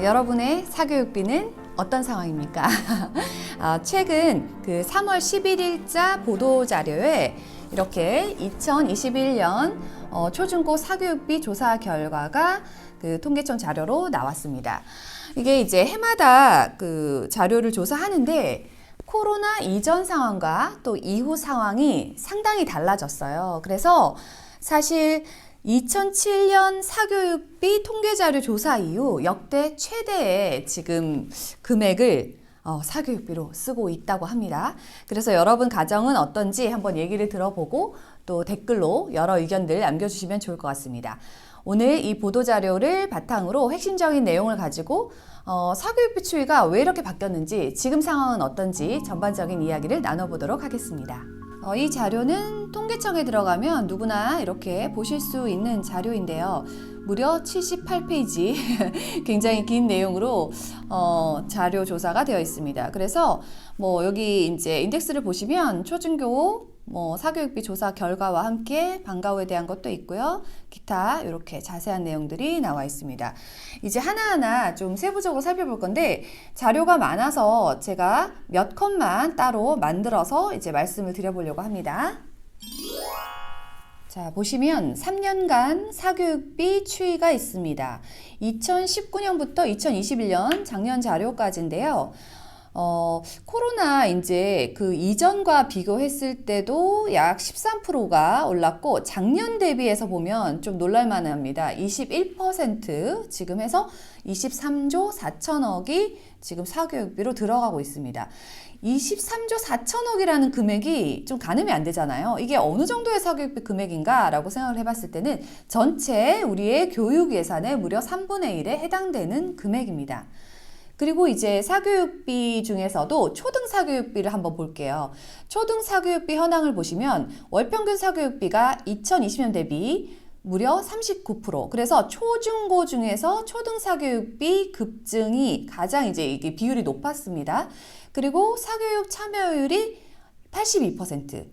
여러분의 사교육비는 어떤 상황입니까? 최근 그 3월 11일자 보도자료에 이렇게 2021년 초중고 사교육비 조사 결과가 그 통계청 자료로 나왔습니다. 이게 이제 해마다 그 자료를 조사하는데 코로나 이전 상황과 또 이후 상황이 상당히 달라졌어요. 그래서 사실 2007년 사교육비 통계자료 조사 이후 역대 최대의 지금 금액을 사교육비로 쓰고 있다고 합니다. 그래서 여러분 가정은 어떤지 한번 얘기를 들어보고 또 댓글로 여러 의견들 남겨주시면 좋을 것 같습니다. 오늘 이 보도자료를 바탕으로 핵심적인 내용을 가지고 사교육비 추이가 왜 이렇게 바뀌었는지, 지금 상황은 어떤지 전반적인 이야기를 나눠보도록 하겠습니다. 이 자료는 통계청에 들어가면 누구나 이렇게 보실 수 있는 자료인데요. 무려 78페이지 굉장히 긴 내용으로 자료 조사가 되어 있습니다. 그래서 여기 이제 인덱스를 보시면 초중고 사교육비 조사 결과와 함께 방과 후에 대한 것도 있고요. 기타 이렇게 자세한 내용들이 나와 있습니다. 이제 하나하나 좀 세부적으로 살펴볼 건데 자료가 많아서 제가 몇 컷만 따로 만들어서 이제 말씀을 드려보려고 합니다. 자, 보시면 3년간 사교육비 추이가 있습니다. 2019년부터 2021년 작년 자료까지인데요. 코로나 이제 그 이전과 비교했을 때도 약 13%가 올랐고 작년 대비해서 보면 좀 놀랄만합니다. 21% 지금 해서 23조 4천억이 지금 사교육비로 들어가고 있습니다. 23조 4천억이라는 금액이 좀 가늠이 안 되잖아요. 이게 어느 정도의 사교육비 금액인가 라고 생각을 해봤을 때는 전체 우리의 교육 예산의 무려 3분의 1에 해당되는 금액입니다. 그리고 이제 사교육비 중에서도 초등사교육비를 한번 볼게요. 초등사교육비 현황을 보시면 월평균 사교육비가 2020년 대비 무려 39%. 그래서 초중고 중에서 초등사교육비 급증이 가장 이제 이게 비율이 높았습니다. 그리고 사교육 참여율이 82%.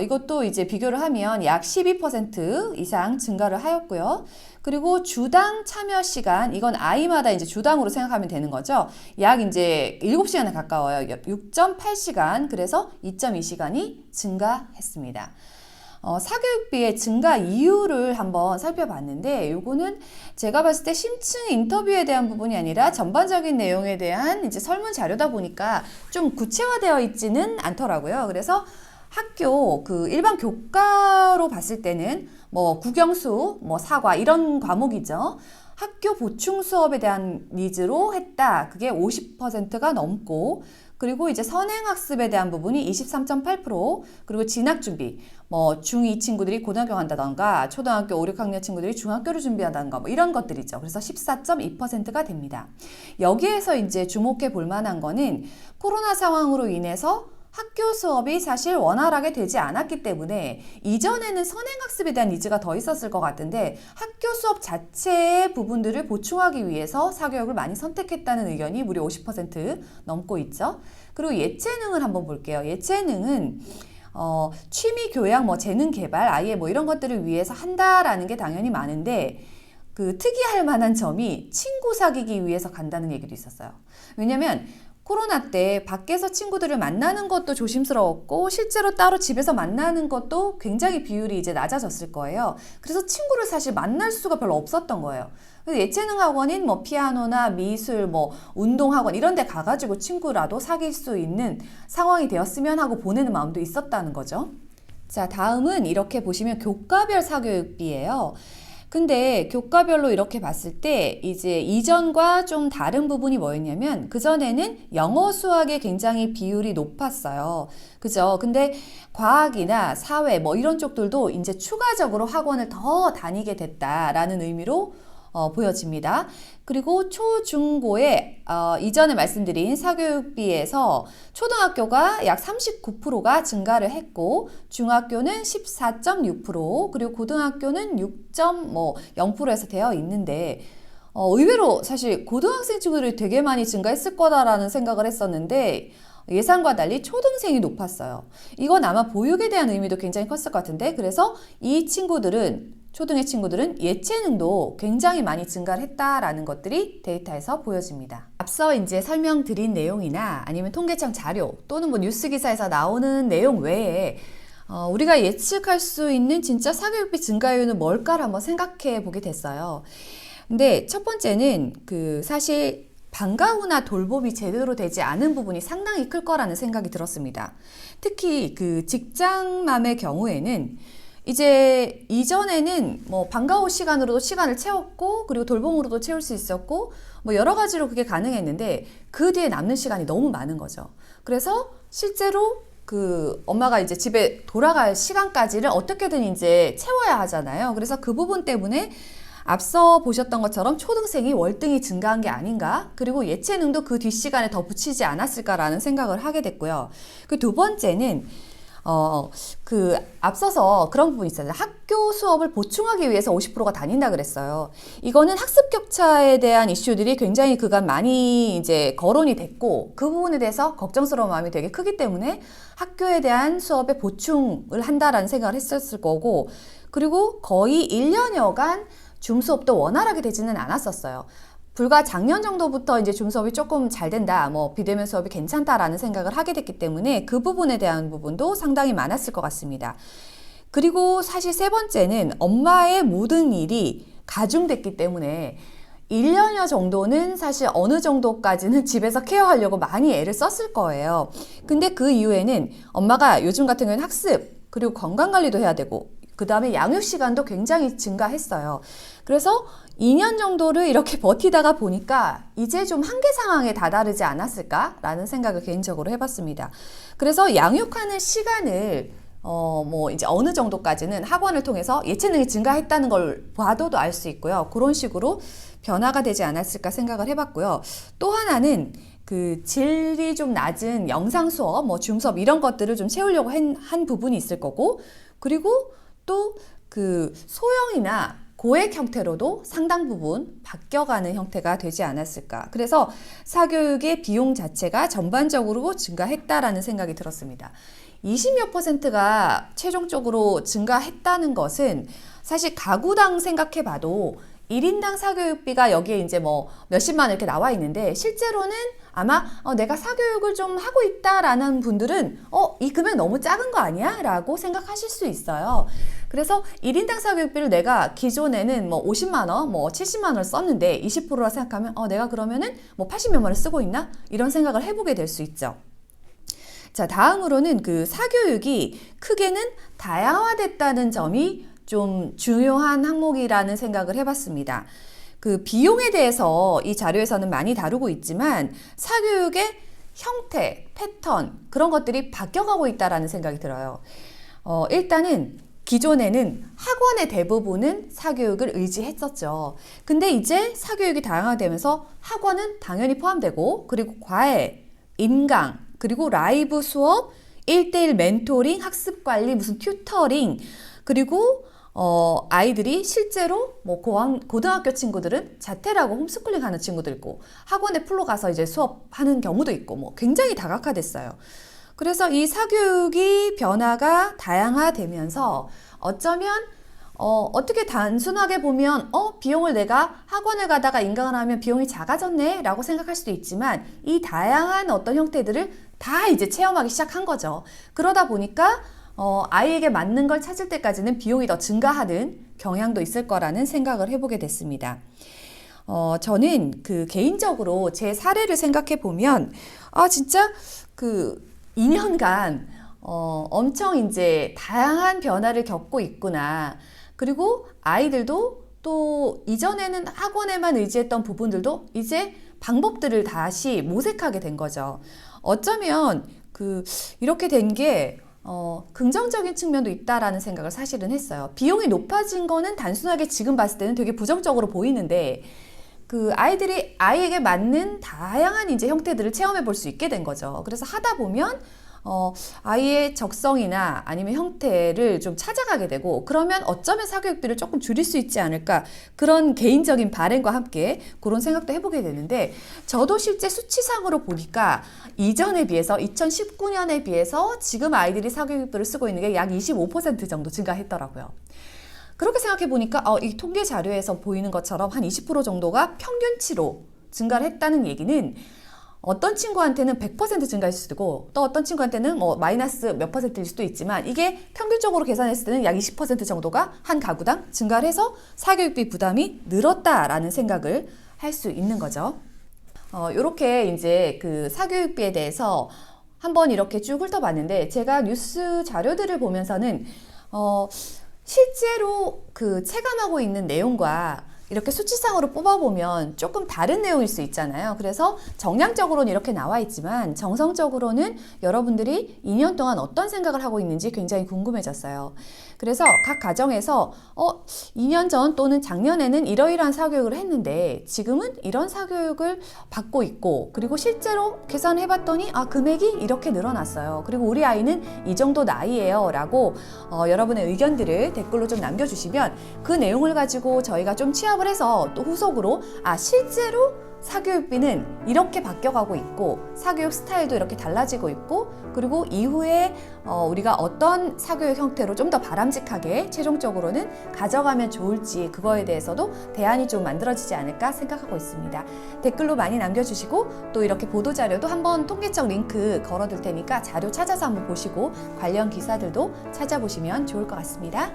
이것도 이제 비교를 하면 약 12% 이상 증가를 하였고요. 그리고 주당 참여 시간, 이건 아이마다 이제 주당으로 생각하면 되는 거죠. 약 이제 7시간에 가까워요. 6.8시간, 그래서 2.2시간이 증가했습니다. 사교육비의 증가 이유를 한번 살펴봤는데, 요거는 제가 봤을 때 심층 인터뷰에 대한 부분이 아니라 전반적인 내용에 대한 이제 설문 자료다 보니까 좀 구체화되어 있지는 않더라고요. 그래서 학교 그 일반 교과로 봤을 때는 국영수, 사과 이런 과목이죠. 학교 보충 수업에 대한 니즈로 했다. 그게 50%가 넘고, 그리고 이제 선행학습에 대한 부분이 23.8%, 그리고 진학준비, 중2 친구들이 고등학교 간다던가, 초등학교 5, 6학년 친구들이 중학교를 준비한다던가, 이런 것들이죠. 그래서 14.2%가 됩니다. 여기에서 이제 주목해 볼 만한 거는 코로나 상황으로 인해서 학교 수업이 사실 원활하게 되지 않았기 때문에 이전에는 선행학습에 대한 니즈가 더 있었을 것 같은데 학교 수업 자체의 부분들을 보충하기 위해서 사교육을 많이 선택했다는 의견이 무려 50% 넘고 있죠. 그리고 예체능을 한번 볼게요. 예체능은 취미 교양, 재능 개발, 아예 이런 것들을 위해서 한다라는 게 당연히 많은데 그 특이할 만한 점이 친구 사귀기 위해서 간다는 얘기도 있었어요. 왜냐면 코로나 때 밖에서 친구들을 만나는 것도 조심스러웠고 실제로 따로 집에서 만나는 것도 굉장히 비율이 이제 낮아졌을 거예요. 그래서 친구를 사실 만날 수가 별로 없었던 거예요. 그래서 예체능 학원인 피아노나 미술, 운동학원 이런 데 가가지고 친구라도 사귈 수 있는 상황이 되었으면 하고 보내는 마음도 있었다는 거죠. 자, 다음은 이렇게 보시면 교과별 사교육비예요. 근데 교과별로 이렇게 봤을 때 이제 이전과 좀 다른 부분이 뭐였냐면 그전에는 영어 수학에 굉장히 비율이 높았어요. 그죠? 근데 과학이나 사회 이런 쪽들도 이제 추가적으로 학원을 더 다니게 됐다라는 의미로 보여집니다. 그리고 초중고에 이전에 말씀드린 사교육비에서 초등학교가 약 39%가 증가를 했고 중학교는 14.6% 그리고 고등학교는 6.0%에서 되어 있는데 의외로 사실 고등학생 친구들이 되게 많이 증가했을 거다라는 생각을 했었는데 예상과 달리 초등생이 높았어요. 이건 아마 보육에 대한 의미도 굉장히 컸을 것 같은데 그래서 이 친구들은 초등의 친구들은 예체능도 굉장히 많이 증가를 했다라는 것들이 데이터에서 보여집니다. 앞서 이제 설명드린 내용이나 아니면 통계청 자료 또는 뭐 뉴스 기사에서 나오는 내용 외에 우리가 예측할 수 있는 진짜 사교육비 증가 이유는 뭘까를 한번 생각해 보게 됐어요. 근데 첫 번째는 사실 방과 후나 돌봄이 제대로 되지 않은 부분이 상당히 클 거라는 생각이 들었습니다. 특히 직장맘의 경우에는 이제 이전에는 뭐 방과 후 시간으로도 시간을 채웠고 그리고 돌봄으로도 채울 수 있었고 뭐 여러 가지로 그게 가능했는데 그 뒤에 남는 시간이 너무 많은 거죠. 그래서 실제로 엄마가 이제 집에 돌아갈 시간까지를 어떻게든 이제 채워야 하잖아요. 그래서 그 부분 때문에 앞서 보셨던 것처럼 초등생이 월등히 증가한 게 아닌가? 그리고 예체능도 그 뒷시간에 더 붙이지 않았을까라는 생각을 하게 됐고요. 두 번째는 앞서서 그런 부분이 있잖아요. 학교 수업을 보충하기 위해서 50%가 다닌다 그랬어요. 이거는 학습 격차에 대한 이슈들이 굉장히 그간 많이 이제 거론이 됐고 그 부분에 대해서 걱정스러운 마음이 되게 크기 때문에 학교에 대한 수업에 보충을 한다라는 생각을 했었을 거고 그리고 거의 1년여간 줌 수업도 원활하게 되지는 않았었어요. 불과 작년 정도부터 이제 줌 수업이 조금 잘 된다, 뭐 비대면 수업이 괜찮다라는 생각을 하게 됐기 때문에 그 부분에 대한 부분도 상당히 많았을 것 같습니다. 그리고 사실 세 번째는 엄마의 모든 일이 가중됐기 때문에 1년여 정도는 사실 어느 정도까지는 집에서 케어하려고 많이 애를 썼을 거예요. 근데 그 이후에는 엄마가 요즘 같은 경우는 학습, 그리고 건강관리도 해야 되고 그 다음에 양육 시간도 굉장히 증가했어요. 그래서 2년 정도를 이렇게 버티다가 보니까 이제 좀 한계 상황에 다다르지 않았을까라는 생각을 개인적으로 해봤습니다. 그래서 양육하는 시간을 뭐 이제 어느 정도까지는 학원을 통해서 예체능이 증가했다는 걸 봐도 알 수 있고요. 그런 식으로 변화가 되지 않았을까 생각을 해봤고요. 또 하나는 질이 좀 낮은 영상 수업, 뭐 줌 수업 이런 것들을 좀 채우려고 한 부분이 있을 거고 그리고 또 소형이나 고액 형태로도 상당 부분 바뀌어가는 형태가 되지 않았을까. 그래서 사교육의 비용 자체가 전반적으로 증가했다라는 생각이 들었습니다. 20몇 %가 최종적으로 증가했다는 것은 사실 가구당 생각해봐도 1인당 사교육비가 여기에 이제 뭐 몇십만 원 이렇게 나와 있는데 실제로는 아마 내가 사교육을 좀 하고 있다라는 분들은 이 금액 너무 작은 거 아니야? 라고 생각하실 수 있어요. 그래서 1인당 사교육비를 내가 기존에는 뭐 50만 원, 뭐 70만 원을 썼는데 20%라 생각하면 내가 그러면은 뭐 80몇만 원을 쓰고 있나? 이런 생각을 해보게 될 수 있죠. 자, 다음으로는 사교육이 크게는 다양화됐다는 점이 좀 중요한 항목이라는 생각을 해봤습니다. 비용에 대해서 이 자료에서는 많이 다루고 있지만 사교육의 형태, 패턴 그런 것들이 바뀌어가고 있다는 생각이 들어요. 일단은 기존에는 학원의 대부분은 사교육을 의지했었죠. 근데 이제 사교육이 다양화되면서 학원은 당연히 포함되고 그리고 과외, 인강, 그리고 라이브 수업, 1대1 멘토링, 학습관리, 무슨 튜터링 그리고 아이들이 실제로 뭐 고등학교 친구들은 자퇴라고 홈스쿨링 하는 친구도 있고 학원에 풀로 가서 이제 수업하는 경우도 있고 뭐 굉장히 다각화됐어요. 그래서 이 사교육이 변화가 다양화되면서 어쩌면 어떻게 단순하게 보면 비용을 내가 학원을 가다가 인강을 하면 비용이 작아졌네 라고 생각할 수도 있지만 이 다양한 어떤 형태들을 다 이제 체험하기 시작한 거죠. 그러다 보니까 아이에게 맞는 걸 찾을 때까지는 비용이 더 증가하는 경향도 있을 거라는 생각을 해보게 됐습니다. 저는 개인적으로 제 사례를 생각해 보면 진짜 2년간 엄청 이제 다양한 변화를 겪고 있구나. 그리고 아이들도 또 이전에는 학원에만 의지했던 부분들도 이제 방법들을 다시 모색하게 된 거죠. 어쩌면 이렇게 된 게 긍정적인 측면도 있다라는 생각을 사실은 했어요. 비용이 높아진 거는 단순하게 지금 봤을 때는 되게 부정적으로 보이는데 아이들이 아이에게 맞는 다양한 이제 형태들을 체험해 볼 수 있게 된 거죠. 그래서 하다 보면 아이의 적성이나 아니면 형태를 좀 찾아가게 되고 그러면 어쩌면 사교육비를 조금 줄일 수 있지 않을까 그런 개인적인 바람과 함께 그런 생각도 해보게 되는데 저도 실제 수치상으로 보니까 이전에 비해서 2019년에 비해서 지금 아이들이 사교육비를 쓰고 있는 게 약 25% 정도 증가했더라고요. 그렇게 생각해 보니까 이 통계 자료에서 보이는 것처럼 한 20% 정도가 평균치로 증가를 했다는 얘기는 어떤 친구한테는 100% 증가할 수도 있고 또 어떤 친구한테는 뭐 마이너스 몇 퍼센트일 수도 있지만 이게 평균적으로 계산했을 때는 약 20% 정도가 한 가구당 증가를 해서 사교육비 부담이 늘었다라는 생각을 할 수 있는 거죠. 이렇게 이제 그 사교육비에 대해서 한번 이렇게 쭉 훑어봤는데 제가 뉴스 자료들을 보면서는 실제로 그 체감하고 있는 내용과 이렇게 수치상으로 뽑아보면 조금 다른 내용일 수 있잖아요. 그래서 정량적으로는 이렇게 나와 있지만 정성적으로는 여러분들이 2년 동안 어떤 생각을 하고 있는지 굉장히 궁금해졌어요. 그래서 각 가정에서 2년 전 또는 작년에는 이러이러한 사교육을 했는데 지금은 이런 사교육을 받고 있고 그리고 실제로 계산을 해봤더니 금액이 이렇게 늘어났어요. 그리고 우리 아이는 이 정도 나이예요 라고 여러분의 의견들을 댓글로 좀 남겨주시면 그 내용을 가지고 저희가 좀 취합을 해서 또 후속으로 실제로 사교육비는 이렇게 바뀌어가고 있고 사교육 스타일도 이렇게 달라지고 있고 그리고 이후에 우리가 어떤 사교육 형태로 좀 더 바람직하게 최종적으로는 가져가면 좋을지 그거에 대해서도 대안이 좀 만들어지지 않을까 생각하고 있습니다. 댓글로 많이 남겨주시고 또 이렇게 보도자료도 한번 통계적 링크 걸어둘 테니까 자료 찾아서 한번 보시고 관련 기사들도 찾아보시면 좋을 것 같습니다.